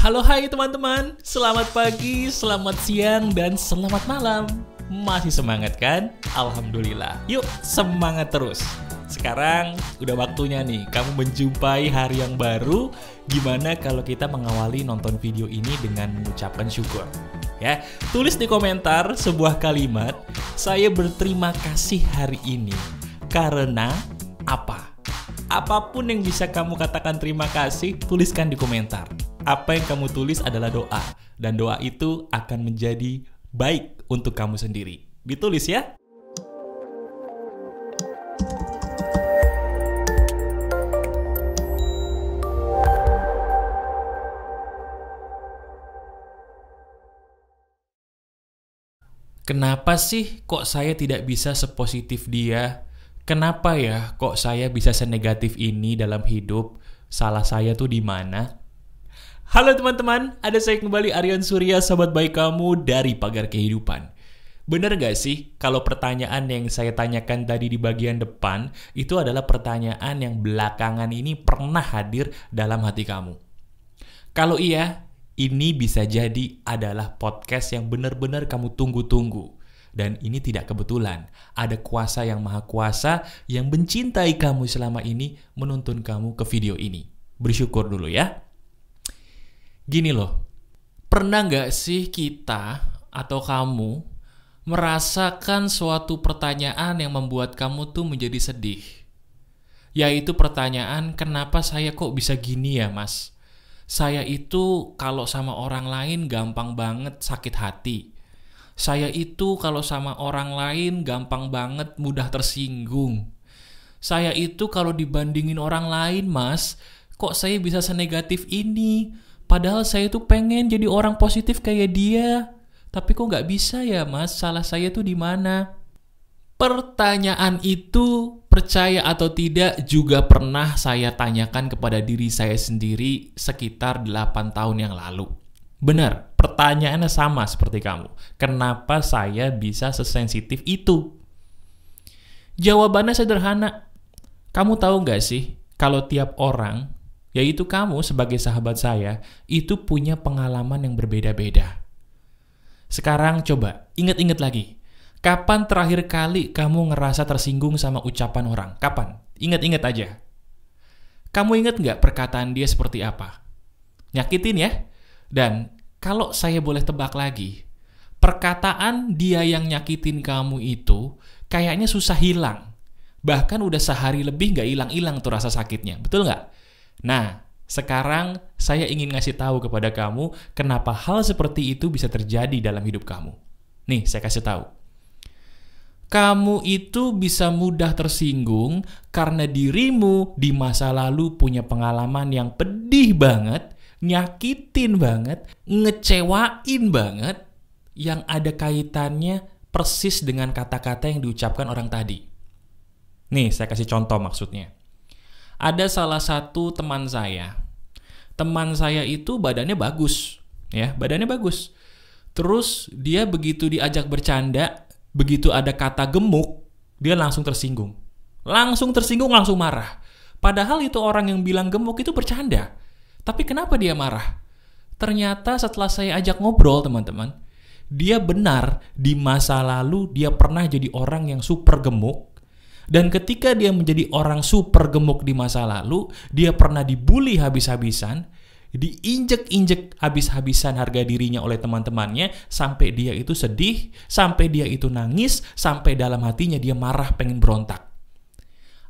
Halo hai teman-teman, selamat pagi, selamat siang, dan selamat malam. Masih semangat kan? Alhamdulillah. Yuk semangat terus. Sekarang udah waktunya nih kamu menjumpai hari yang baru. Gimana kalau kita mengawali nonton video ini dengan mengucapkan syukur? Ya, tulis di komentar sebuah kalimat, saya berterima kasih hari ini karena apa? Apapun yang bisa kamu katakan terima kasih, tuliskan di komentar. Apa yang kamu tulis adalah doa, dan doa itu akan menjadi baik untuk kamu sendiri. Ditulis ya. Kenapa sih kok saya tidak bisa sepositif dia? Kenapa ya kok saya bisa senegatif ini dalam hidup? Salah saya tuh di mana? Halo teman-teman, ada saya kembali Aryan Surya, sahabat baik kamu dari Pagar Kehidupan. Bener gak sih kalau pertanyaan yang saya tanyakan tadi di bagian depan itu adalah pertanyaan yang belakangan ini pernah hadir dalam hati kamu? Kalau iya, ini bisa jadi adalah podcast yang benar-benar kamu tunggu-tunggu. Dan ini tidak kebetulan, ada kuasa yang maha kuasa yang mencintai kamu selama ini menuntun kamu ke video ini. Bersyukur dulu ya. Gini loh, pernah nggak sih kita atau kamu merasakan suatu pertanyaan yang membuat kamu tuh menjadi sedih? Yaitu pertanyaan, kenapa saya kok bisa gini ya mas? Saya itu kalau sama orang lain gampang banget sakit hati. Saya itu kalau sama orang lain gampang banget mudah tersinggung. Saya itu kalau dibandingin orang lain mas, kok saya bisa senegatif ini? Padahal saya tuh pengen jadi orang positif kayak dia. Tapi kok nggak bisa ya mas? Salah saya tuh di mana? Pertanyaan itu, percaya atau tidak, juga pernah saya tanyakan kepada diri saya sendiri sekitar 8 tahun yang lalu. Benar, pertanyaannya sama seperti kamu. Kenapa saya bisa sesensitif itu? Jawabannya sederhana. Kamu tahu nggak sih, kalau tiap orang, yaitu kamu sebagai sahabat saya, itu punya pengalaman yang berbeda-beda. Sekarang coba, ingat-ingat lagi. Kapan terakhir kali kamu ngerasa tersinggung sama ucapan orang? Kapan? Ingat-ingat aja. Kamu ingat nggak perkataan dia seperti apa? Nyakitin ya? Dan kalau saya boleh tebak lagi, perkataan dia yang nyakitin kamu itu kayaknya susah hilang. Bahkan udah sehari lebih nggak hilang-hilang tuh rasa sakitnya. Betul nggak? Nah, sekarang saya ingin ngasih tahu kepada kamu kenapa hal seperti itu bisa terjadi dalam hidup kamu. Nih, saya kasih tahu. Kamu itu bisa mudah tersinggung karena dirimu di masa lalu punya pengalaman yang pedih banget, nyakitin banget, ngecewain banget, yang ada kaitannya persis dengan kata-kata yang diucapkan orang tadi. Nih, saya kasih contoh maksudnya. Ada salah satu teman saya. Teman saya itu badannya bagus, ya, badannya bagus. Terus dia begitu diajak bercanda, begitu ada kata gemuk, dia langsung tersinggung. Langsung tersinggung, langsung marah. Padahal itu orang yang bilang gemuk itu bercanda. Tapi kenapa dia marah? Ternyata setelah saya ajak ngobrol, teman-teman, dia benar di masa lalu dia pernah jadi orang yang super gemuk. Dan ketika dia menjadi orang super gemuk di masa lalu, dia pernah dibully habis-habisan, diinjek-injek habis-habisan harga dirinya oleh teman-temannya, sampai dia itu sedih, sampai dia itu nangis, sampai dalam hatinya dia marah pengen berontak.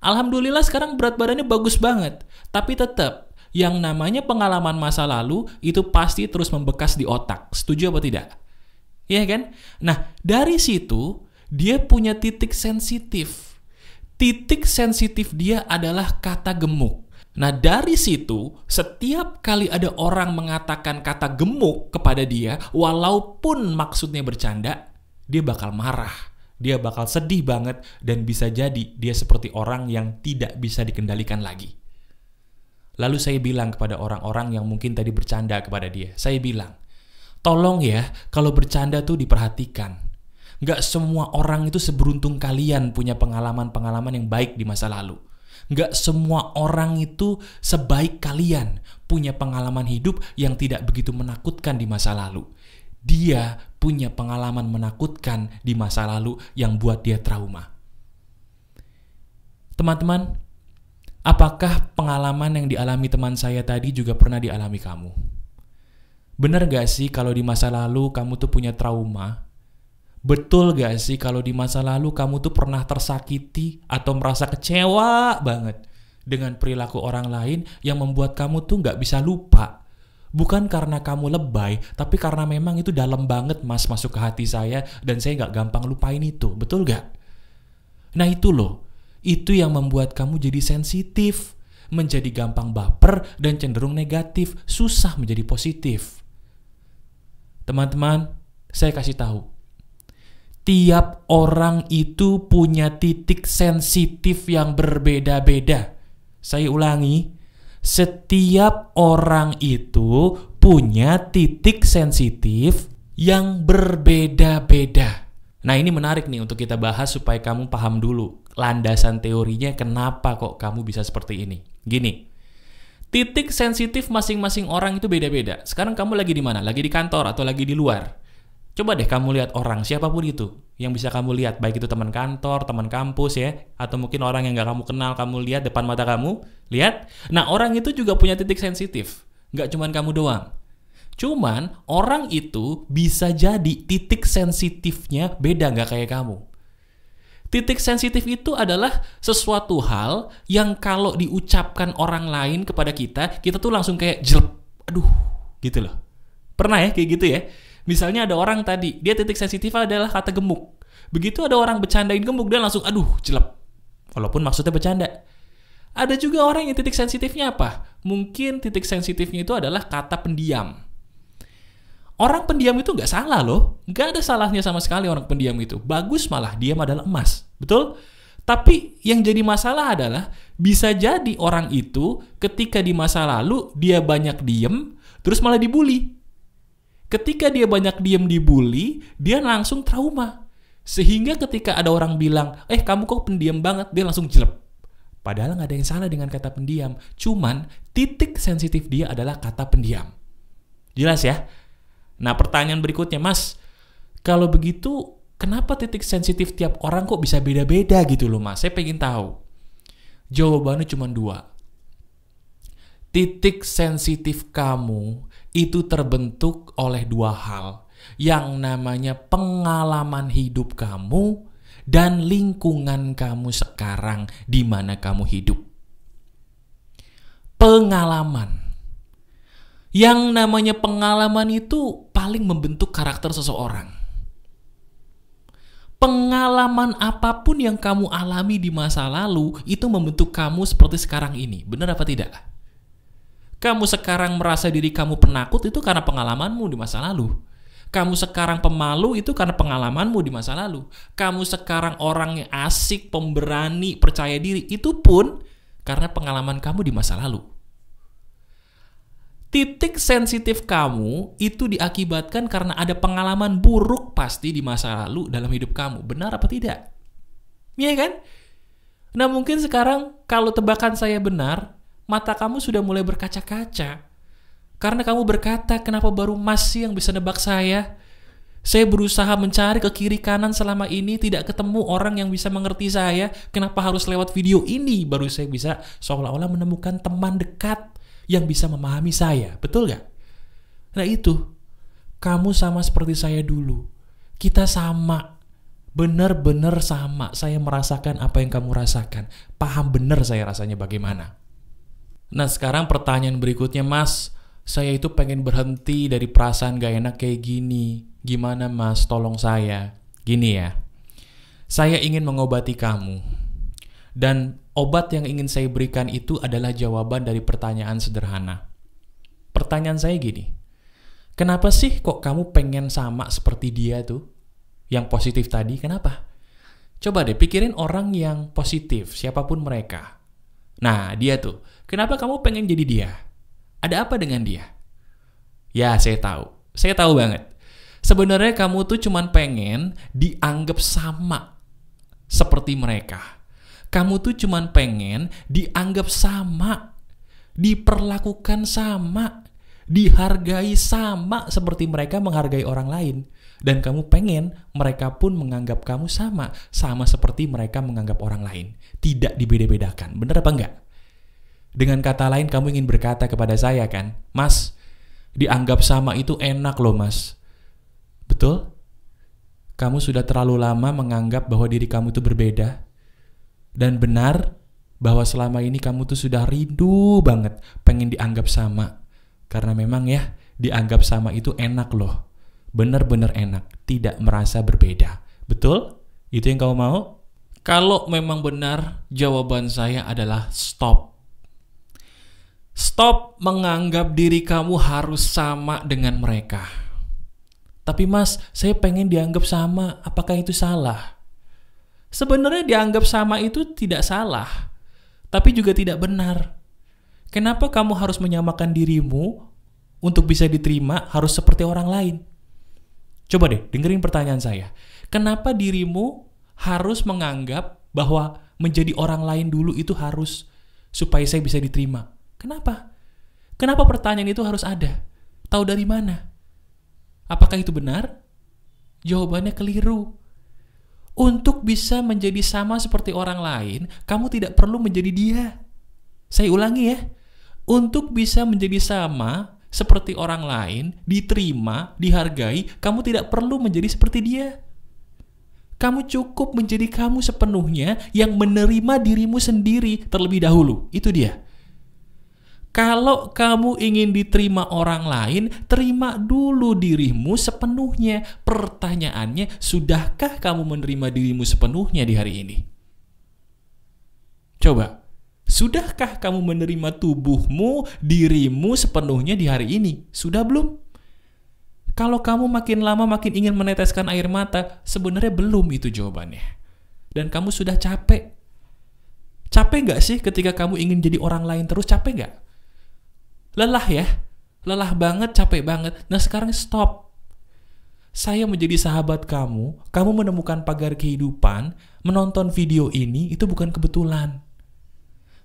Alhamdulillah sekarang berat badannya bagus banget, tapi tetap yang namanya pengalaman masa lalu itu pasti terus membekas di otak. Setuju apa tidak? Iya kan? Nah, dari situ dia punya titik sensitif. Titik sensitif dia adalah kata gemuk. Nah, dari situ, setiap kali ada orang mengatakan kata gemuk kepada dia, walaupun maksudnya bercanda, dia bakal marah. Dia bakal sedih banget, dan bisa jadi dia seperti orang yang tidak bisa dikendalikan lagi. Lalu saya bilang kepada orang-orang yang mungkin tadi bercanda kepada dia, saya bilang, tolong ya, kalau bercanda tuh diperhatikan. Nggak semua orang itu seberuntung kalian punya pengalaman-pengalaman yang baik di masa lalu. Nggak semua orang itu sebaik kalian punya pengalaman hidup yang tidak begitu menakutkan di masa lalu. Dia punya pengalaman menakutkan di masa lalu yang buat dia trauma. Teman-teman, apakah pengalaman yang dialami teman saya tadi juga pernah dialami kamu? Benar gak sih kalau di masa lalu kamu tuh punya trauma? Betul gak sih kalau di masa lalu kamu tuh pernah tersakiti atau merasa kecewa banget dengan perilaku orang lain yang membuat kamu tuh gak bisa lupa? Bukan karena kamu lebay, tapi karena memang itu dalam banget mas masuk ke hati saya dan saya gak gampang lupain itu. Betul gak? Nah itu loh, itu yang membuat kamu jadi sensitif, menjadi gampang baper dan cenderung negatif, susah menjadi positif. Teman-teman, saya kasih tahu. Tiap orang itu punya titik sensitif yang berbeda-beda. Saya ulangi, setiap orang itu punya titik sensitif yang berbeda-beda. Nah ini menarik nih untuk kita bahas supaya kamu paham dulu landasan teorinya kenapa kok kamu bisa seperti ini. Gini, titik sensitif masing-masing orang itu beda-beda. Sekarang kamu lagi di mana? Lagi di kantor atau lagi di luar? Coba deh kamu lihat orang, siapapun itu, yang bisa kamu lihat, baik itu teman kantor, teman kampus ya, atau mungkin orang yang gak kamu kenal, kamu lihat depan mata kamu, lihat. Nah orang itu juga punya titik sensitif, gak cuman kamu doang. Cuman orang itu bisa jadi titik sensitifnya beda gak kayak kamu. Titik sensitif itu adalah sesuatu hal yang kalau diucapkan orang lain kepada kita tuh langsung kayak jelek, aduh gitu loh. Pernah ya kayak gitu ya? Misalnya ada orang tadi, dia titik sensitif adalah kata gemuk. Begitu ada orang bercandain gemuk, dia langsung aduh jelek. Walaupun maksudnya bercanda. Ada juga orang yang titik sensitifnya apa? Mungkin titik sensitifnya itu adalah kata pendiam. Orang pendiam itu gak salah loh. Gak ada salahnya sama sekali orang pendiam itu. Bagus malah, diam adalah emas. Betul? Tapi yang jadi masalah adalah bisa jadi orang itu ketika di masa lalu dia banyak diem, terus malah dibully. Ketika dia banyak diem dibully, dia langsung trauma. Sehingga ketika ada orang bilang, kamu kok pendiam banget, dia langsung jelek. Padahal gak ada yang salah dengan kata pendiam. Cuman titik sensitif dia adalah kata pendiam. Jelas ya? Nah pertanyaan berikutnya, Mas, kalau begitu kenapa titik sensitif tiap orang kok bisa beda-beda gitu loh Mas? Saya pengen tahu. Jawabannya cuma 2. Titik sensitif kamu itu terbentuk oleh 2 hal. Yang namanya pengalaman hidup kamu dan lingkungan kamu sekarang di mana kamu hidup. Pengalaman. Yang namanya pengalaman itu paling membentuk karakter seseorang. Pengalaman apapun yang kamu alami di masa lalu itu membentuk kamu seperti sekarang ini. Benar apa tidak? Kamu sekarang merasa diri kamu penakut itu karena pengalamanmu di masa lalu. Kamu sekarang pemalu itu karena pengalamanmu di masa lalu. Kamu sekarang orang yang asik, pemberani, percaya diri itu pun karena pengalaman kamu di masa lalu. Titik sensitif kamu itu diakibatkan karena ada pengalaman buruk pasti di masa lalu dalam hidup kamu. Benar apa tidak? Iya kan? Nah mungkin sekarang kalau tebakan saya benar, mata kamu sudah mulai berkaca-kaca. Karena kamu berkata, kenapa baru Mas sih yang bisa nebak saya? Saya berusaha mencari ke kiri kanan selama ini, tidak ketemu orang yang bisa mengerti saya. Kenapa harus lewat video ini baru saya bisa seolah-olah menemukan teman dekat yang bisa memahami saya. Betul gak? Nah itu, kamu sama seperti saya dulu. Kita sama. Benar-benar sama. Saya merasakan apa yang kamu rasakan. Paham benar saya rasanya bagaimana. Nah sekarang pertanyaan berikutnya, Mas, saya itu pengen berhenti dari perasaan gak enak kayak gini. Gimana Mas, tolong saya. Gini ya, saya ingin mengobati kamu. Dan obat yang ingin saya berikan itu adalah jawaban dari pertanyaan sederhana. Pertanyaan saya gini, kenapa sih kok kamu pengen sama seperti dia tuh? Yang positif tadi, kenapa? Coba deh pikirin orang yang positif, siapapun mereka. Nah, dia tuh, kenapa kamu pengen jadi dia? Ada apa dengan dia? Ya, saya tahu banget. Sebenarnya kamu tuh cuman pengen dianggap sama seperti mereka. Kamu tuh cuman pengen dianggap sama, diperlakukan sama, dihargai sama seperti mereka menghargai orang lain. Dan kamu pengen mereka pun menganggap kamu sama seperti mereka menganggap orang lain. Tidak dibeda-bedakan. Bener apa enggak? Dengan kata lain, kamu ingin berkata kepada saya kan, Mas, dianggap sama itu enak loh mas. Betul? Kamu sudah terlalu lama menganggap bahwa diri kamu itu berbeda. Dan benar bahwa selama ini kamu tuh sudah rindu banget pengen dianggap sama. Karena memang ya, dianggap sama itu enak loh. Benar-benar enak, tidak merasa berbeda. Betul? Itu yang kamu mau? Kalau memang benar, jawaban saya adalah stop. Stop menganggap diri kamu harus sama dengan mereka. Tapi mas, saya pengen dianggap sama, apakah itu salah? Sebenarnya dianggap sama itu tidak salah, tapi juga tidak benar. Kenapa kamu harus menyamakan dirimu untuk bisa diterima harus seperti orang lain? Coba deh, dengerin pertanyaan saya. Kenapa dirimu harus menganggap bahwa menjadi orang lain dulu itu harus supaya saya bisa diterima? Kenapa? Kenapa pertanyaan itu harus ada? Tahu dari mana? Apakah itu benar? Jawabannya keliru. Untuk bisa menjadi sama seperti orang lain, kamu tidak perlu menjadi dia. Saya ulangi ya. Untuk bisa menjadi sama seperti orang lain, diterima, dihargai, kamu tidak perlu menjadi seperti dia. Kamu cukup menjadi kamu sepenuhnya yang menerima dirimu sendiri terlebih dahulu. Itu dia. Kalau kamu ingin diterima orang lain, terima dulu dirimu sepenuhnya. Pertanyaannya, sudahkah kamu menerima dirimu sepenuhnya di hari ini? Coba. Sudahkah kamu menerima tubuhmu, dirimu sepenuhnya di hari ini? Sudah belum? Kalau kamu makin lama makin ingin meneteskan air mata, sebenarnya belum itu jawabannya. Dan kamu sudah capek. Capek gak sih ketika kamu ingin jadi orang lain terus? Capek gak? Lelah ya? Lelah banget, capek banget. Nah sekarang stop. Saya menjadi sahabat kamu menemukan pagar kehidupan, menonton video ini, itu bukan kebetulan.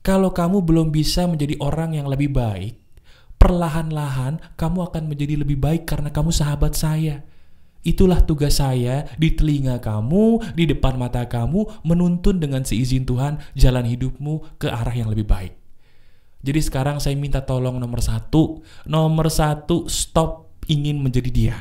Kalau kamu belum bisa menjadi orang yang lebih baik, perlahan-lahan kamu akan menjadi lebih baik karena kamu sahabat saya. Itulah tugas saya di telinga kamu, di depan mata kamu, menuntun dengan seizin Tuhan jalan hidupmu ke arah yang lebih baik. Jadi sekarang saya minta tolong nomor satu, stop ingin menjadi dia.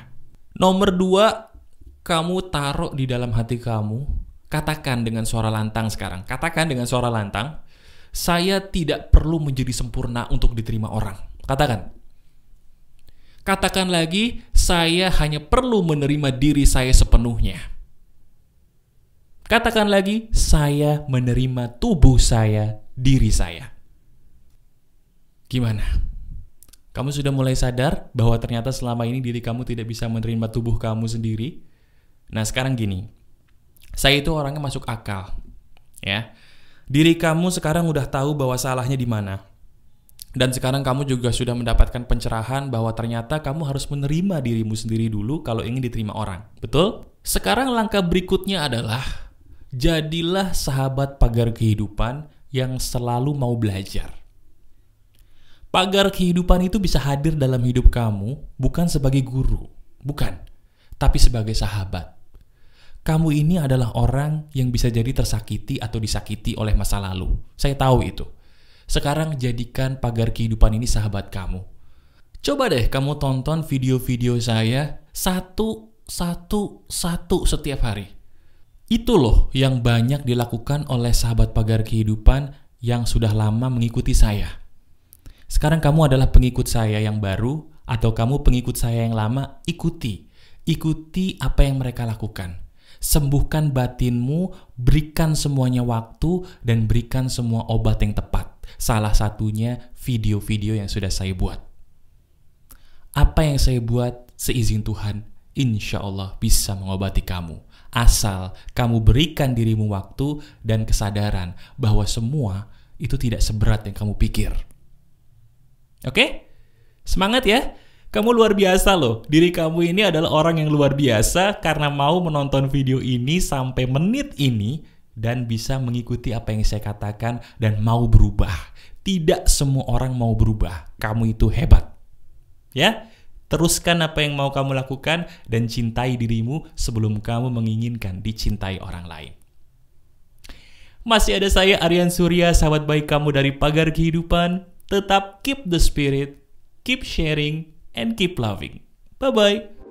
Nomor 2, kamu taruh di dalam hati kamu, katakan dengan suara lantang sekarang, katakan dengan suara lantang, saya tidak perlu menjadi sempurna untuk diterima orang. Katakan. Katakan lagi, saya hanya perlu menerima diri saya sepenuhnya. Katakan lagi, saya menerima tubuh saya, diri saya. Gimana? Kamu sudah mulai sadar bahwa ternyata selama ini diri kamu tidak bisa menerima tubuh kamu sendiri? Nah, sekarang gini. Saya itu orangnya masuk akal. Ya. Diri kamu sekarang udah tahu bahwa salahnya di mana. Dan sekarang kamu juga sudah mendapatkan pencerahan bahwa ternyata kamu harus menerima dirimu sendiri dulu kalau ingin diterima orang. Betul? Sekarang langkah berikutnya adalah jadilah sahabat pagar kehidupan yang selalu mau belajar. Pagar kehidupan itu bisa hadir dalam hidup kamu bukan sebagai guru, bukan, tapi sebagai sahabat. Kamu ini adalah orang yang bisa jadi tersakiti atau disakiti oleh masa lalu. Saya tahu itu. Sekarang jadikan pagar kehidupan ini sahabat kamu. Coba deh kamu tonton video-video saya satu setiap hari. Itu loh yang banyak dilakukan oleh sahabat pagar kehidupan yang sudah lama mengikuti saya. Sekarang kamu adalah pengikut saya yang baru atau kamu pengikut saya yang lama, ikuti. Ikuti apa yang mereka lakukan. Sembuhkan batinmu, berikan semuanya waktu, dan berikan semua obat yang tepat. Salah satunya video-video yang sudah saya buat. Apa yang saya buat, seizin Tuhan, insya Allah bisa mengobati kamu. Asal kamu berikan dirimu waktu dan kesadaran bahwa semua itu tidak seberat yang kamu pikir. Oke? Semangat ya! Kamu luar biasa loh. Diri kamu ini adalah orang yang luar biasa karena mau menonton video ini sampai menit ini dan bisa mengikuti apa yang saya katakan dan mau berubah. Tidak semua orang mau berubah. Kamu itu hebat. Ya, teruskan apa yang mau kamu lakukan dan cintai dirimu sebelum kamu menginginkan dicintai orang lain. Masih ada saya, Aryan Surya, sahabat baik kamu dari Pagar Kehidupan. Tetap keep the spirit, keep sharing, and keep loving. Bye-bye.